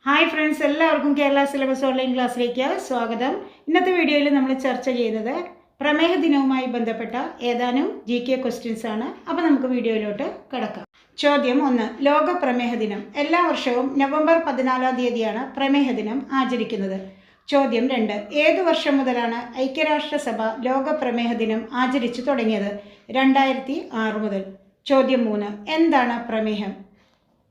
Hi friends, എല്ലാവർക്കും Kerala syllabus online ക്ലാസ്സിലേക്ക് സ്വാഗതം. ഇന്നത്തെ വീഡിയോയിൽ നമ്മൾ ചർച്ച ചെയ്യുന്നത് പ്രമേഹ ദിനവുമായി ബന്ധപ്പെട്ട ഏതാനും GK ക്വസ്റ്റ്യൻസ് ആണ്. അപ്പോൾ നമുക്ക് വീഡിയോയിലോട്ട് കടക്കാം. ചോദ്യം 1. ലോക പ്രമേഹ ദിനം. എല്ലാ വർഷവും നവംബർ 14-ാം തീയതിയാണ് പ്രമേഹ ദിനം ആചരിക്കുന്നത്. ചോദ്യം 2. ഏതു വർഷം മുതലാണ് ഐക്യരാഷ്ട്രസഭ ലോക പ്രമേഹ ദിനം ആചരിച്ചു തുടങ്ങിയത്? 2006 മുതൽ. ചോദ്യം 3. എന്താണ് പ്രമേഹം?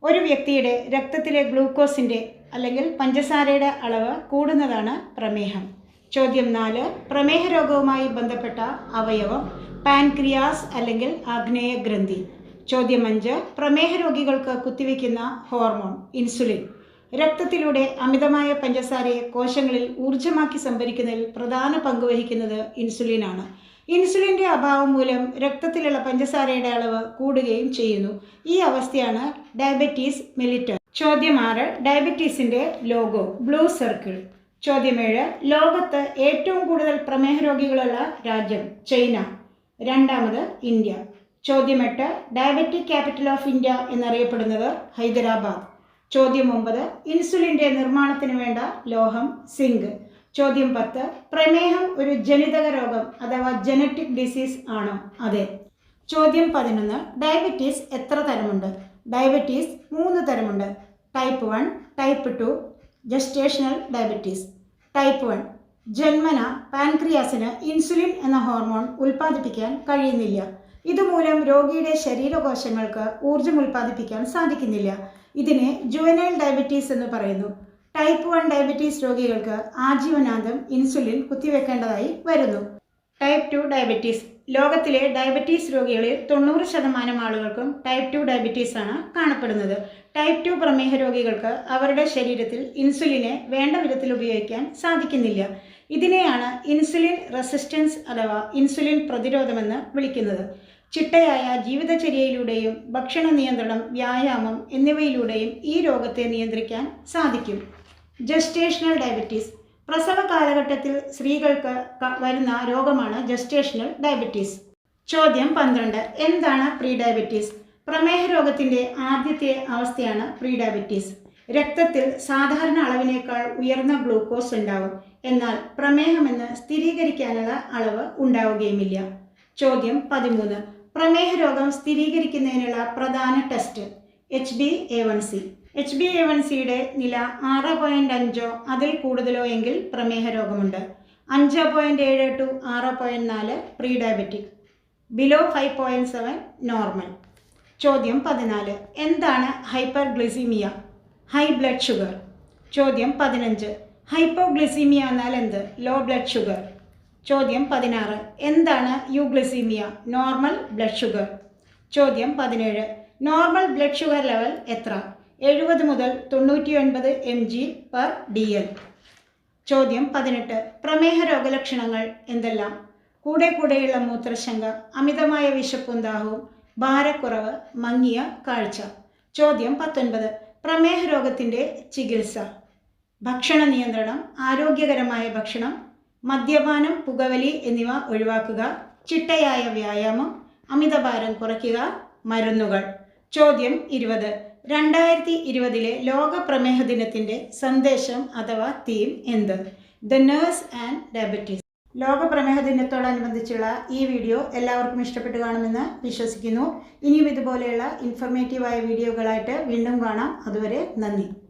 ഒരു വ്യക്തിയുടെ രക്തത്തിലെ ഗ്ലൂക്കോസിൻ്റെ അല്ലെങ്കിൽ പഞ്ചസാരയുടെ അളവ് കൂടുന്നതാണ് പ്രമേഹം. ചോദ്യം 4. പ്രമേഹ രോഗവുമായി ബന്ധപ്പെട്ട അവയവം പാൻക്രിയാസ് അല്ലെങ്കിൽ ആഗ്നേയഗ്രന്ഥി. ചോദ്യം 5. പ്രമേഹ രോഗികൾക്ക് കുത്തിവയ്ക്കുന്ന ഹോർമോൺ ഇൻസുലിൻ. രക്തത്തിലൂടെ അമിതമായ പഞ്ചസാരയെ കോശങ്ങളിൽ ഊർജ്ജമാക്കി സംഭരിക്കുന്നതിൽ പ്രധാന പങ്ക് വഹിക്കുന്നത് ഇൻസുലിനാണ്. ഇൻസുലിൻ്റെ അഭാവം മൂലം രക്തത്തിലുള്ള പഞ്ചസാരയുടെ അളവ് കൂടുകയും ചെയ്യുന്നു. ഈ അവസ്ഥയാണ് ഡയബറ്റീസ് മെലിറ്റസ്. ചോദ്യം 6. ഡയബറ്റീസിൻ്റെ ലോഗോ ബ്ലൂ സർക്കിൾ. ചോദ്യം 7. ലോകത്ത് ഏറ്റവും കൂടുതൽ പ്രമേഹ രോഗികളുള്ള രാജ്യം ചൈന, രണ്ടാമത് ഇന്ത്യ. ചോദ്യം 8. ഡയബറ്റിക് ക്യാപിറ്റൽ ഓഫ് ഇന്ത്യ എന്നറിയപ്പെടുന്നത് ഹൈദരാബാദ്. ചോദ്യം 9. ഇൻസുലിൻ്റെ നിർമ്മാണത്തിന് വേണ്ട ലോഹം സിങ്ക്. ചോദ്യം 10. പ്രമേഹം ഒരു ജനിതക രോഗം അഥവാ ജനറ്റിക് ഡിസീസ് ആണോ? അതെ. ചോദ്യം 11. ഡയബറ്റീസ് എത്ര തരമുണ്ട്? ഡയബറ്റീസ് 3 തരമുണ്ട്. Type 1, type 2, gestational diabetes. Type 1. ജന്മന പാൻക്രിയാസിന് ഇൻസുലിൻ എന്ന ഹോർമോൺ ഉൽപ്പാദിപ്പിക്കാൻ കഴിയുന്നില്ല. ഇതുമൂലം രോഗിയുടെ ശരീരകോശങ്ങൾക്ക് ഊർജ്ജം ഉൽപ്പാദിപ്പിക്കാൻ സാധിക്കുന്നില്ല. ഇതിനെ ജുവനൈൽ ഡയബറ്റീസ് എന്ന് പറയുന്നു. ടൈപ്പ് 1 ഡയബറ്റീസ് രോഗികൾക്ക് ആജീവനാന്തം ഇൻസുലിൻ കുത്തിവെക്കേണ്ടതായി വരുന്നു. Type 2 diabetes. ലോകത്തിലെ ഡയബറ്റീസ് രോഗികളിൽ 90% ആളുകൾക്കും ടൈപ്പ് 2 ഡയബറ്റീസ് ആണ് കാണപ്പെടുന്നത്. ടൈപ്പ് 2 പ്രമേഹ രോഗികൾക്ക് അവരുടെ ശരീരത്തിൽ ഇൻസുലിനെ വേണ്ട വിധത്തിൽ ഉപയോഗിക്കാൻ സാധിക്കുന്നില്ല. ഇതിനെയാണ് ഇൻസുലിൻ റെസിസ്റ്റൻസ് അഥവാ ഇൻസുലിൻ പ്രതിരോധമെന്ന് വിളിക്കുന്നത്. ചിട്ടയായ ജീവിതചര്യയിലൂടെയും ഭക്ഷണ നിയന്ത്രണം, വ്യായാമം എന്നിവയിലൂടെയും ഈ രോഗത്തെ നിയന്ത്രിക്കാൻ സാധിക്കും. Gestational diabetes. പ്രസവ കാലഘട്ടത്തിൽ സ്ത്രീകൾക്ക് വരുന്ന രോഗമാണ് ജസ്റ്റേഷണൽ ഡയബറ്റീസ്. ചോദ്യം 12. എന്താണ് പ്രീ ഡയബറ്റീസ്? പ്രമേഹ രോഗത്തിൻ്റെ ആദ്യത്തെ അവസ്ഥയാണ് പ്രീ ഡയബറ്റീസ്. രക്തത്തിൽ സാധാരണ അളവിനേക്കാൾ ഉയർന്ന ഗ്ലൂക്കോസ് ഉണ്ടാവും, എന്നാൽ പ്രമേഹമെന്ന് സ്ഥിരീകരിക്കാനുള്ള അളവ് ഉണ്ടാവുകയുമില്ല. ചോദ്യം 13. പ്രമേഹ രോഗം സ്ഥിരീകരിക്കുന്നതിനുള്ള പ്രധാന ടെസ്റ്റ് HbA1c. HbA1cയുടെ നില 6.5 അതിൽ കൂടുതലോ എങ്കിൽ പ്രമേഹ രോഗമുണ്ട്. 5.7 to 6.4 pre diabetic. Below 5.7 normal. ചോദ്യം 14. എന്താണ് ഹൈപ്പർഗ്ലിസിമിയ? High blood sugar. ചോദ്യം 15. ഹൈപ്പോഗ്ലിസിമിയ എന്നാൽ എന്ത്? Low blood sugar. ചോദ്യം 16. എന്താണ് യൂഗ്ലിസിമിയ? Normal blood sugar. ചോദ്യം 17. നോർമൽ ബ്ലഡ് ഷുഗർ ലെവൽ എത്ര? 70 മുതൽ 99 mg/dl. ചോദ്യം 18. പ്രമേഹ രോഗലക്ഷണങ്ങൾ എന്തെല്ലാം? കൂടെയുള്ള മൂത്രശങ്ക, അമിതമായ വിശപ്പും ദാഹവും, ഭാരക്കുറവ്, മങ്ങിയ കാഴ്ച. ചോദ്യം 19. പ്രമേഹ രോഗത്തിൻ്റെ ചികിത്സ. ഭക്ഷണ നിയന്ത്രണം, ആരോഗ്യകരമായ ഭക്ഷണം, മദ്യപാനം, പുകവലി എന്നിവ ഒഴിവാക്കുക, ചിട്ടയായ വ്യായാമം, അമിതഭാരം കുറയ്ക്കുക, മരുന്നുകൾ. ചോദ്യം 20. 2020 ലോക പ്രമേഹ ദിനത്തിൻ്റെ സന്ദേശം അഥവാ തീം എന്ത്? The nurse and diabetes. ലോക പ്രമേഹ ദിനത്തോടനുബന്ധിച്ചുള്ള ഈ വീഡിയോ എല്ലാവർക്കും ഇഷ്ടപ്പെട്ട് കാണുമെന്ന് വിശ്വസിക്കുന്നു. ഇനിയും ഇതുപോലെയുള്ള ഇൻഫർമേറ്റീവായ വീഡിയോകളായിട്ട് വീണ്ടും കാണാം. അതുവരെ നന്ദി.